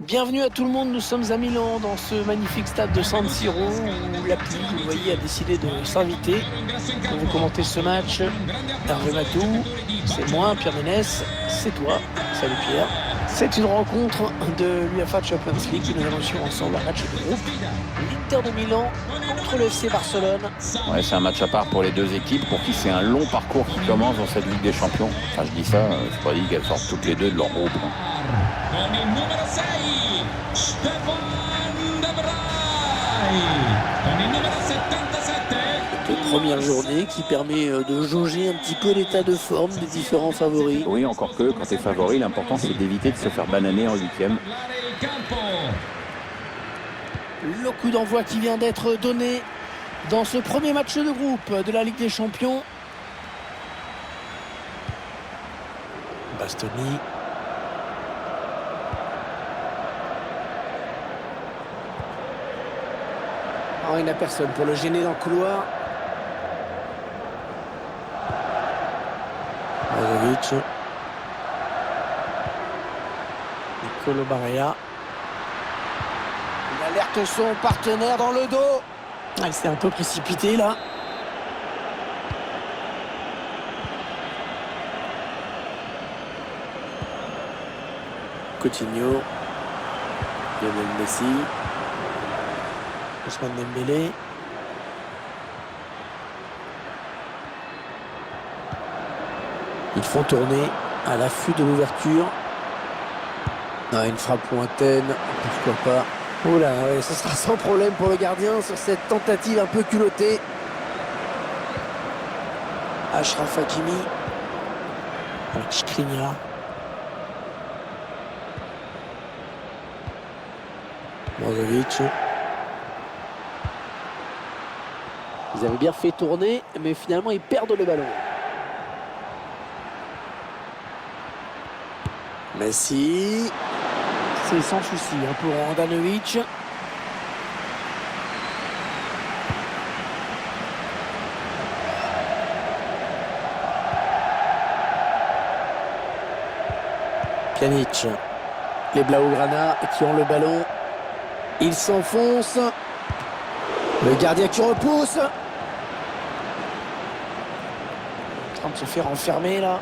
Bienvenue à tout le monde, nous sommes à Milan dans ce magnifique stade de San Siro où la pluie, vous voyez, a décidé de s'inviter pour vous commenter ce match. Hervé Matou, c'est moi, Pierre Ménès, c'est toi, salut Pierre. C'est une rencontre de l'UEFA Champions League que nous allons suivre ensemble, un match de groupe. L'Inter de Milan contre le FC Barcelone. Ouais, c'est un match à part pour les deux équipes, pour qui c'est un long parcours qui commence dans cette Ligue des Champions. Enfin, je dis ça, c'est pas dit qu'elles sortent toutes les deux de leur groupe. Con il numero 6 Stefan De Vrij, con il numero 77. Cette première journée qui permet de jauger un petit peu l'état de forme des différents favoris. Oui, encore que quand t'es favori, l'important c'est d'éviter de se faire bananer en huitième. Le coup d'envoi qui vient d'être donné dans ce premier match de groupe de la Ligue des Champions. Bastoni. Oh, il n'a personne pour le gêner dans le couloir. Brozovic. Nicolo Barella. Il alerte son partenaire dans le dos. Ah, il s'est un peu précipité là. Coutinho. Lionel Messi. Ousmane Dembélé. Ils font tourner à l'affût de l'ouverture. Ah, une frappe lointaine, pourquoi pas. Oh là, ouais, ce sera sans problème pour le gardien sur cette tentative un peu culottée. Achraf Hakimi. Avec Skriniar. Brozovic. Ils avaient bien fait tourner, mais finalement ils perdent le ballon. Messi. C'est sans souci pour Handanovic. Pjanic. Les Blaugrana qui ont le ballon. Ils s'enfoncent. Le gardien qui repousse. En train de se faire enfermer là.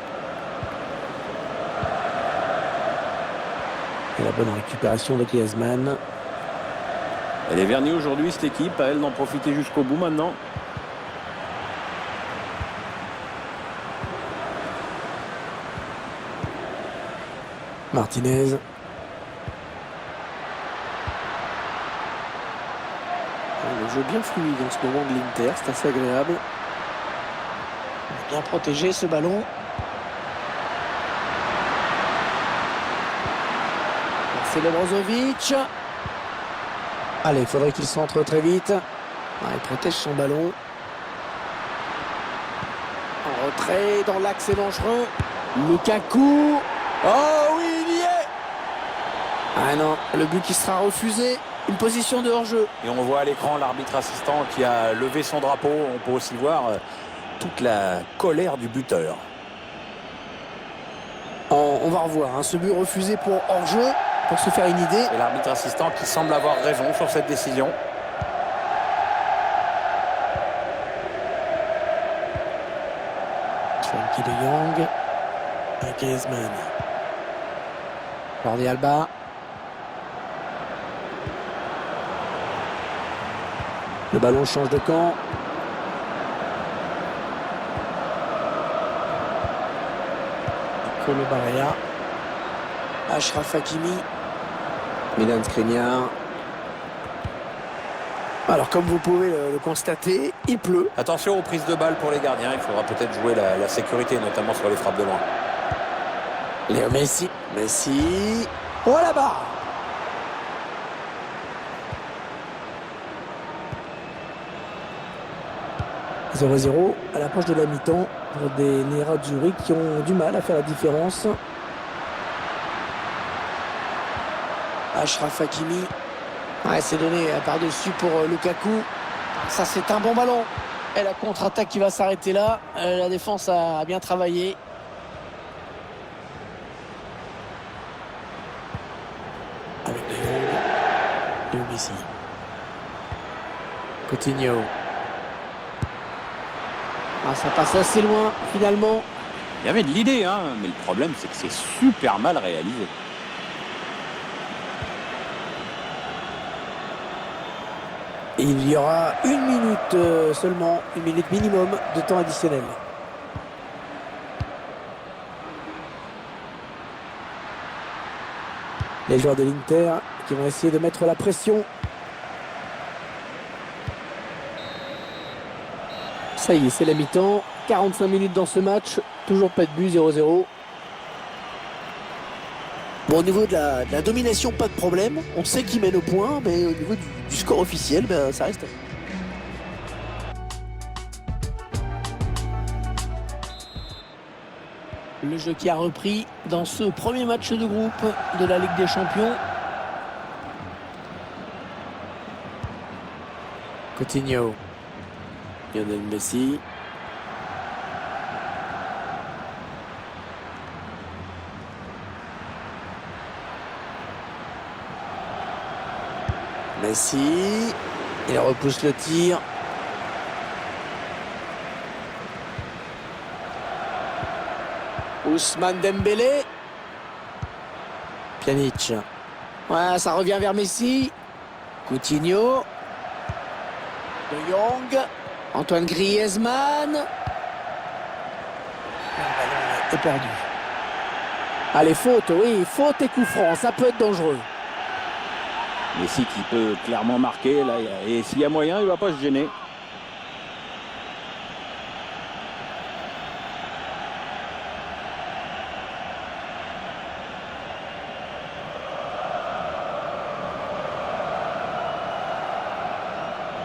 Et la bonne récupération de Griezmann. Elle est vernie aujourd'hui cette équipe, à elle d'en profiter jusqu'au bout maintenant. Martinez. Le jeu bien fluide en ce moment de l'Inter, c'est assez agréable. Bien protégé ce ballon. C'est le Brozovic. Allez, il faudrait qu'il centre très vite. Ah, il protège son ballon. En retrait, dans l'axe, c'est dangereux. Lukaku. Oh oui, il y est. Ah non, le but qui sera refusé. Une position de hors-jeu. Et on voit à l'écran l'arbitre assistant qui a levé son drapeau. On peut aussi voir toute la colère du buteur. On va revoir ce but refusé pour hors-jeu. Pour se faire une idée. Et l'arbitre assistant qui semble avoir raison sur cette décision. Frenkie de Jong. Griezmann. Jordi Alba. Le ballon change de camp. Nicolo Barella. Achraf Hakimi. Milan Skriniar. Alors comme vous pouvez le constater, il pleut. Attention aux prises de balles pour les gardiens. Il faudra peut-être jouer la sécurité, notamment sur les frappes de loin. Léo Messi. Messi. Oh là-bas. « 0-0 à l'approche de la mi-temps pour des Nerazzurri qui ont du mal à faire la différence. Achraf Hakimi. Ouais, c'est donné par-dessus pour Lukaku. Ça, c'est un bon ballon. Et la contre-attaque qui va s'arrêter là. La défense a bien travaillé. Avec De Léo Messi. Coutinho. Ah, ça passe assez loin finalement. Il y avait de l'idée, hein, mais le problème, c'est que c'est super mal réalisé. Il y aura 1 minute seulement, 1 minute minimum de temps additionnel. Les joueurs de l'Inter qui vont essayer de mettre la pression. Ça y est, c'est la mi-temps. 45 minutes dans ce match. Toujours pas de but, 0-0. Bon, au niveau de la domination, pas de problème. On sait qui mène au point, mais au niveau du score officiel, ben, ça reste. Le jeu qui a repris dans ce premier match de groupe de la Ligue des Champions. Coutinho. Lionel Messi. Messi. Il repousse le tir. Ousmane Dembélé. Pjanic. Ouais, ça revient vers Messi. Coutinho. De Jong. Antoine Griezmann. Le ballon est perdu. Allez, faute, oui, faute et coup franc, ça peut être dangereux. Messi qui peut clairement marquer, là, et s'il y a moyen, il ne va pas se gêner.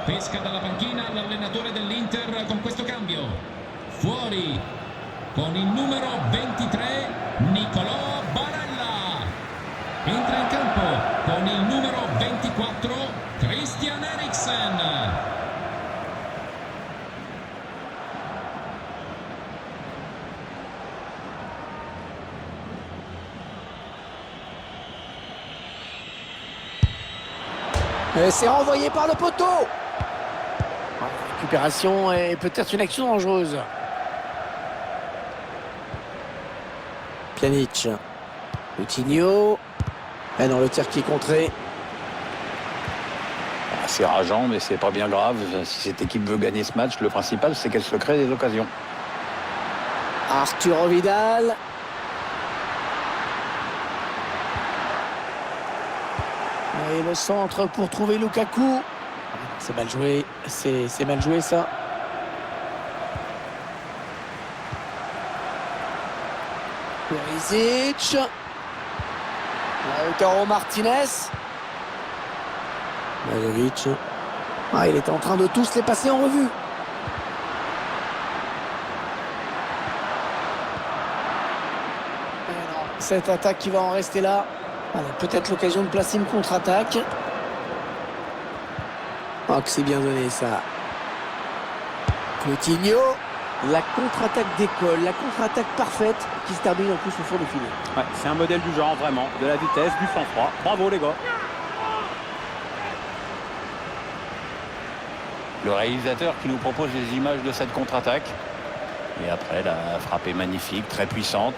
Pesca dalla panchina l'allenatore dell'Inter con questo cambio. Fuori con il numero 23 Nicolò Barella. Entra in campo con il numero 24 Christian Eriksen. Et c'est renvoyé par le poteau. Récupération et peut-être une action dangereuse. Pjanic. Coutinho. Et dans le tir qui est contré. C'est rageant, mais c'est pas bien grave. Si cette équipe veut gagner ce match, le principal, c'est qu'elle se crée des occasions. Arturo Vidal. Et le centre pour trouver Lukaku. C'est mal joué, c'est mal joué ça. Perisic. Lautaro Martinez. Mazovic. Ah, il était en train de tous les passer en revue. Cette attaque qui va en rester là. Peut-être l'occasion de placer une contre-attaque. Oh, que c'est bien donné ça. Coutinho. La contre-attaque décolle, la contre-attaque parfaite qui se termine en plus au fond du filet. Ouais, c'est un modèle du genre, vraiment. De la vitesse, du sang-froid. Bravo les gars. Le réalisateur qui nous propose les images de cette contre-attaque. Et après, la frappe est magnifique, très puissante.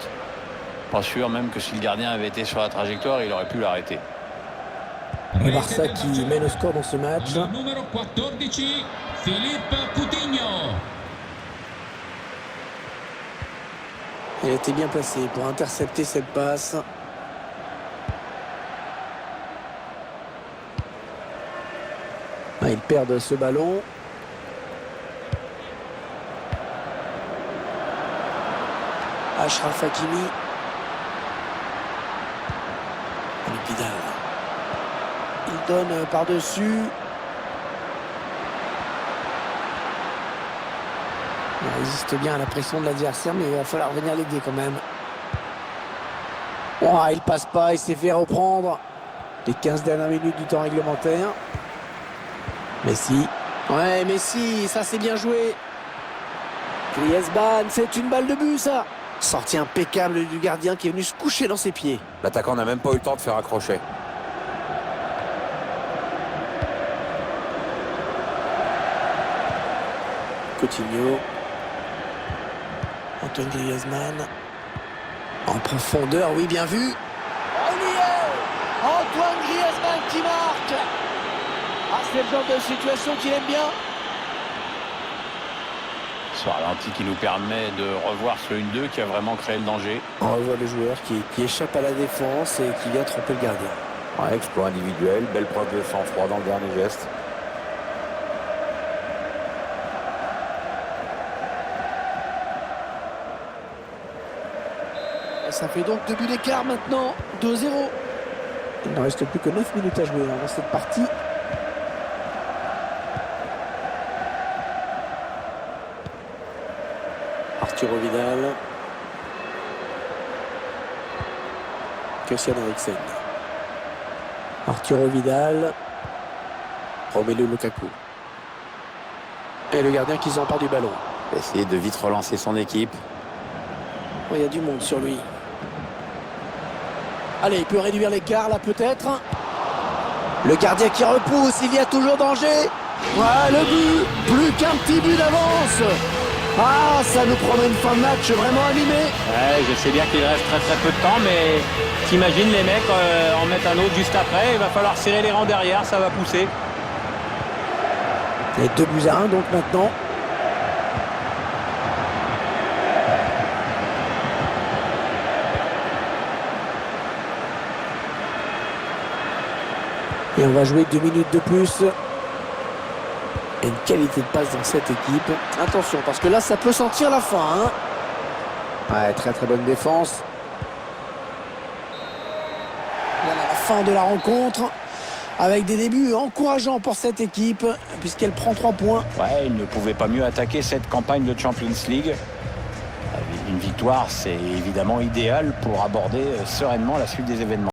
Pas sûr même que si le gardien avait été sur la trajectoire, il aurait pu l'arrêter. Le Barça qui mène au score dans ce match. Le numéro 14, Philippe Coutinho. Il était bien placé pour intercepter cette passe. Ah, ils perdent ce ballon. Achraf Hakimi. Vidal. Il donne par-dessus. Il résiste bien à la pression de l'adversaire, mais il va falloir venir l'aider quand même. Oh, il passe pas, il s'est fait reprendre. Les 15 dernières minutes du temps réglementaire. Messi. Ouais, Messi, ça c'est bien joué. Griezmann, c'est une balle de but ça. Sortie impeccable du gardien qui est venu se coucher dans ses pieds. L'attaquant n'a même pas eu le temps de faire accrocher. Coutinho. Antoine Griezmann. En profondeur, oui, bien vu. Oh, il y est Antoine Griezmann qui marque. Ah, c'est le genre de situation qu'il aime bien. Ce ralenti qui nous permet de revoir ce 1-2 qui a vraiment créé le danger. On revoit le joueur qui échappe à la défense et qui vient tromper le gardien. Ouais, exploit individuel, belle preuve de sang-froid dans le dernier geste. Et ça fait donc 2 buts d'écart maintenant, 2-0. Il ne reste plus que 9 minutes à jouer dans cette partie. Arturo Vidal. Christian Eriksen. Arturo Vidal. Romelu Lukaku. Et le gardien qui s'empare du ballon. Essayer de vite relancer son équipe. Oh, il y a du monde sur lui. Allez, il peut réduire l'écart là peut-être. Le gardien qui repousse, il y a toujours danger. Ouais, le but. Plus qu'un petit but d'avance. Ah, ça nous promet une fin de match vraiment animée. Ouais, je sais bien qu'il reste très peu de temps, mais t'imagines les mecs en mettent un autre juste après. Il va falloir serrer les rangs derrière, ça va pousser. Et 2-1 donc maintenant. Et on va jouer 2 minutes de plus. Et une qualité de passe dans cette équipe. Attention, parce que là, ça peut sentir la fin. Hein. Ouais, très bonne défense. Voilà la fin de la rencontre. Avec des débuts encourageants pour cette équipe, puisqu'elle prend 3 points. Ouais, il ne pouvait pas mieux attaquer cette campagne de Champions League. Une victoire, c'est évidemment idéal pour aborder sereinement la suite des événements.